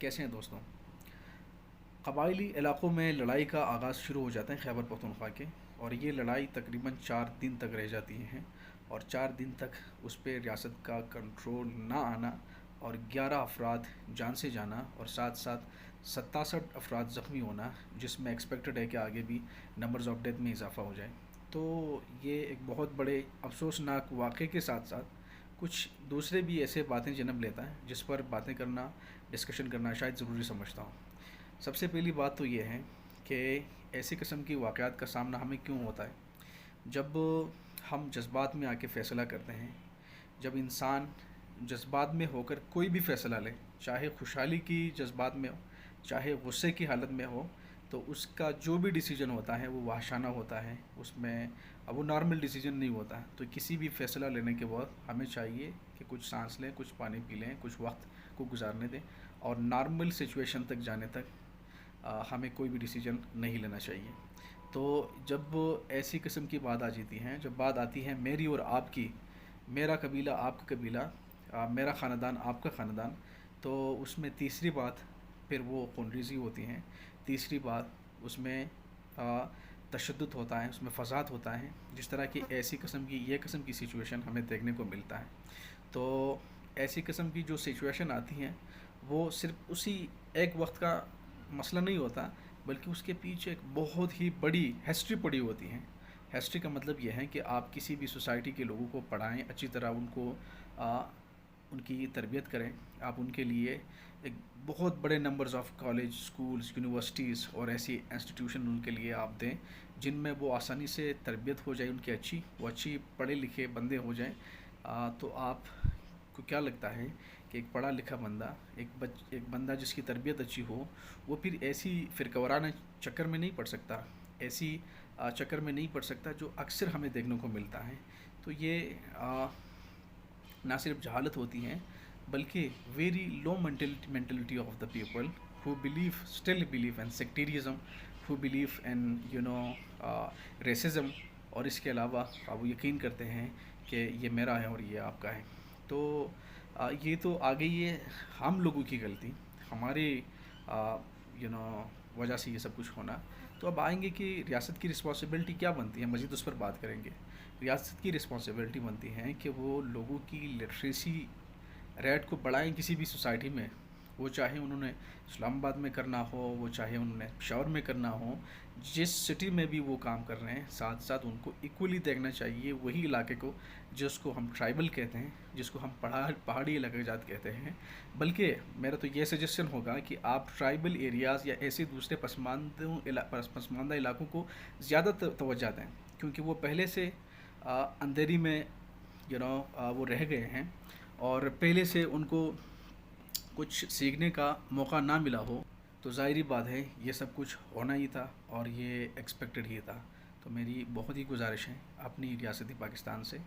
कैसे हैं दोस्तों। कबायली इलाक़ों में लड़ाई का आगाज़ शुरू हो जाता है खैबर पख्तूनख्वा के, और ये लड़ाई तकरीबन 4 दिन तक रह जाती हैं। और 4 दिन तक उस पर रियासत का कंट्रोल ना आना, और 11 अफराद जान से जाना, और साथ साथ 67 अफराद ज़ख्मी होना, जिसमें एक्सपेक्टेड है कि आगे भी नंबर्स ऑफ डेथ में इजाफ़ा हो जाए। तो ये एक बहुत बड़े अफसोसनाक वाक़े के साथ साथ कुछ दूसरे भी ऐसे बातें जन्म लेता है जिस पर बातें करना, डिस्कशन करना शायद ज़रूरी समझता हूँ। सबसे पहली बात तो ये है कि ऐसी किस्म की वाक़यात का सामना हमें क्यों होता है जब हम जज्बात में आके फ़ैसला करते हैं। जब इंसान जज्बात में होकर कोई भी फ़ैसला ले, चाहे खुशहाली की जज्बात में हो, चाहे गुस्से की हालत में हो, तो उसका जो भी डिसीजन होता है वो वहशाना होता है। उसमें अब वो नॉर्मल डिसीजन नहीं होता। तो किसी भी फ़ैसला लेने के बाद हमें चाहिए कि कुछ सांस लें, कुछ पानी पी लें, कुछ वक्त को गुजारने दें, और नॉर्मल सिचुएशन तक जाने तक हमें कोई भी डिसीजन नहीं लेना चाहिए। तो जब ऐसी किस्म की बात आ जाती हैं, जब बात आती है मेरी और आपकी, मेरा कबीला आपका कबीला, मेरा ख़ानदान आपका ख़ानदान, तो उसमें तीसरी बात फिर वो खूनरेज़ी होती हैं। तीसरी बात उसमें तशद्दुद होता है, उसमें फ़साद होता है। जिस तरह की ऐसी किस्म की ये किस्म की सिचुएशन हमें देखने को मिलता है। तो ऐसी किस्म की जो सिचुएशन आती हैं वो सिर्फ़ उसी एक वक्त का मसला नहीं होता, बल्कि उसके पीछे एक बहुत ही बड़ी हिस्ट्री पड़ी होती है। हिस्ट्री का मतलब यह है कि आप किसी भी सोसाइटी के लोगों को पढ़ाएं, अच्छी तरह उनको उनकी तरबियत करें। आप उनके लिए एक बहुत बड़े numbers of college, schools, universities और ऐसी इंस्टीट्यूशन उनके लिए आप दें जिनमें वो आसानी से तरबियत हो जाए उनकी अच्छी, वो अच्छी पढ़े लिखे बंदे हो जाएं। तो आप को क्या लगता है कि एक पढ़ा लिखा बंदा, एक बंदा जिसकी तरबियत अच्छी हो, वो फिर ऐसी फ़िरक़ावाराना चक्कर में नहीं पड़ सकता, ऐसी चक्कर में नहीं पड़ सकता जो अक्सर हमें देखने को मिलता है। तो ये ना सिर्फ जहालत होती हैं, बल्कि very low mentality of the people who believe still believe in sectarianism, who believe in racism, और इसके अलावा वो यकीन करते हैं कि ये मेरा है और ये आपका है। तो ये तो आ गई है हम लोगों की गलती, हमारे यू नो वजह से ये सब कुछ होना। तो अब आएंगे कि रियासत की रिस्पॉन्सिबिलिटी क्या बनती है, मज़ीद उस पर बात करेंगे। रियासत की रिस्पॉन्सिबिलिटी बनती है कि वो लोगों की लिटरेसी रेट को बढ़ाएं किसी भी सोसाइटी में। वो चाहे उन्होंने इस्लामाबाद में करना हो, वो चाहे उन्होंने पेशावर में करना हो, जिस सिटी में भी वो काम कर रहे हैं, साथ साथ उनको इक्वली देखना चाहिए वही इलाके को जिसको हम ट्राइबल कहते हैं, जिसको हम पहाड़ी इलाके जात कहते हैं। बल्कि मेरा तो ये सजेशन होगा कि आप ट्राइबल एरियाज़ या ऐसे दूसरे पसमानदा इलाकों को ज़्यादा तवज्जो दें, क्योंकि वो पहले से अंधेरी में वो रह गए हैं, और पहले से उनको कुछ सीखने का मौका ना मिला हो। तो ज़ाहिरी बात है ये सब कुछ होना ही था और ये एक्सपेक्टेड ही था। तो मेरी बहुत ही गुजारिश है अपनी रियासती पाकिस्तान से,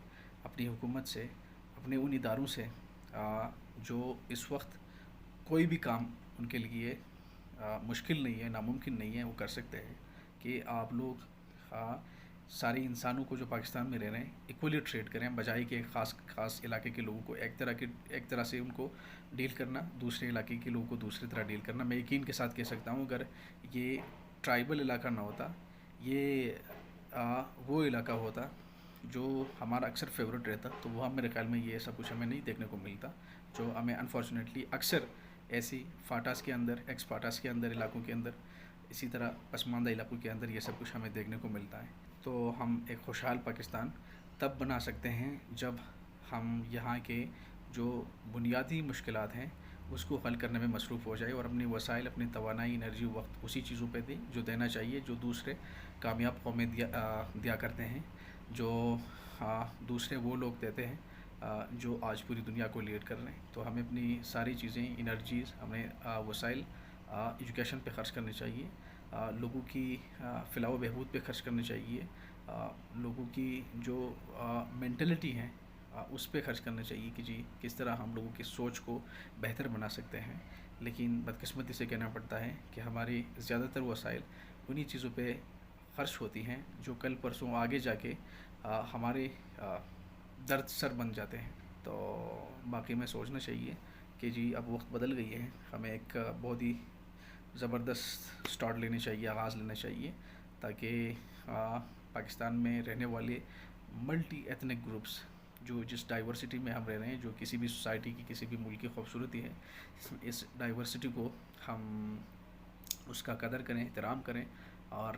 अपनी हुकूमत से, अपने उन इदारों से जो इस वक्त कोई भी काम उनके लिए मुश्किल नहीं है, नामुमकिन नहीं है, वो कर सकते हैं कि आप लोग सारे इंसानों को जो पाकिस्तान में रह रहे हैं इक्वली ट्रीट करें, बजाय कि ख़ास इलाके के लोगों को एक तरह से उनको डील करना, दूसरे इलाके के लोगों को दूसरी तरह डील करना। मैं यकीन के साथ कह सकता हूँ अगर ये ट्राइबल इलाका ना होता, ये वो इलाका होता जो हमारा अक्सर फेवरेट रहता, तो वहाँ मेरे ख्याल में ये सब कुछ हमें नहीं देखने को मिलता, जो हमें अनफॉर्चुनेटली अक्सर ऐसी फाटास के अंदर, एक्स फाटास के अंदर इलाकों के अंदर, इसी तरह पसमानदा इलाकों के अंदर ये सब कुछ हमें देखने को मिलता है। तो हम एक खुशहाल पाकिस्तान तब बना सकते हैं जब हम यहाँ के जो बुनियादी मुश्किलात हैं उसको हल करने में मसरूफ़ हो जाए, और अपनी वसाइल, अपनी तवानाई, एनर्जी, वक्त उसी चीज़ों पे दें जो देना चाहिए, जो दूसरे कामयाब कौमें दिया करते हैं, जो दूसरे वो लोग देते हैं जो आज पूरी दुनिया को लीड कर रहे हैं। तो हमें अपनी सारी चीज़ें, एनर्जीज़, हमें वसाइल एजुकेशन पे ख़र्च करनी चाहिए, लोगों की फ़लाह व बहबूद पे ख़र्च करनी चाहिए, लोगों की जो मेंटलिटी है उस पे ख़र्च करना चाहिए कि जी किस तरह हम लोगों की सोच को बेहतर बना सकते हैं। लेकिन बदकिस्मती से कहना पड़ता है कि हमारी ज़्यादातर वसाइल उन्हीं चीज़ों पे ख़र्च होती हैं जो कल परसों आगे जाके हमारे दर्द सर बन जाते हैं। तो बाकी में सोचना चाहिए کہ جی اب وقت بدل گئی ہے، ہمیں ایک بہت ہی زبردست اسٹارٹ لینے چاہیے، آغاز لینا چاہیے، تاکہ پاکستان میں رہنے والے ملٹی ایتھنک گروپس، جو جس ڈائیورسٹی میں ہم رہ رہے ہیں، جو کسی بھی سوسائٹی کی، کسی بھی ملک کی خوبصورتی ہے، اس ڈائیورسٹی کو ہم اس کا قدر کریں، احترام کریں، اور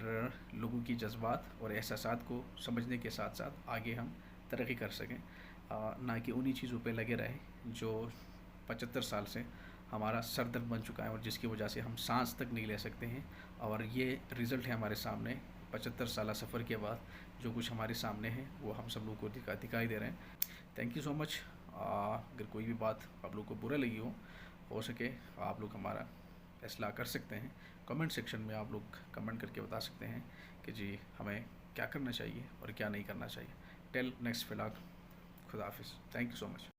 لوگوں کی جذبات اور احساسات کو سمجھنے کے ساتھ ساتھ آگے ہم ترقی کر سکیں، نہ کہ انہی چیزوں پہ لگے رہیں جو 75 سال سے ہمارا سر درد بن چکا ہے، اور جس کی وجہ سے ہم سانس تک نہیں لے سکتے ہیں، اور یہ رزلٹ ہے ہمارے سامنے 75 سالہ سفر کے بعد، جو کچھ ہمارے سامنے ہے وہ ہم سب لوگوں کو دکھائی دے رہے ہیں۔ تھینک یو سو مچ۔ اگر کوئی بھی بات آپ لوگ کو برا لگی ہو سکے آپ لوگ ہمارا اصلاح کر سکتے ہیں، کمنٹ سیکشن میں آپ لوگ کمنٹ کر کے بتا سکتے ہیں کہ جی ہمیں کیا کرنا چاہیے اور کیا نہیں کرنا چاہیے۔ ٹیل نیکسٹ ولاگ، خدا حافظ، تھینک یو سو مچ۔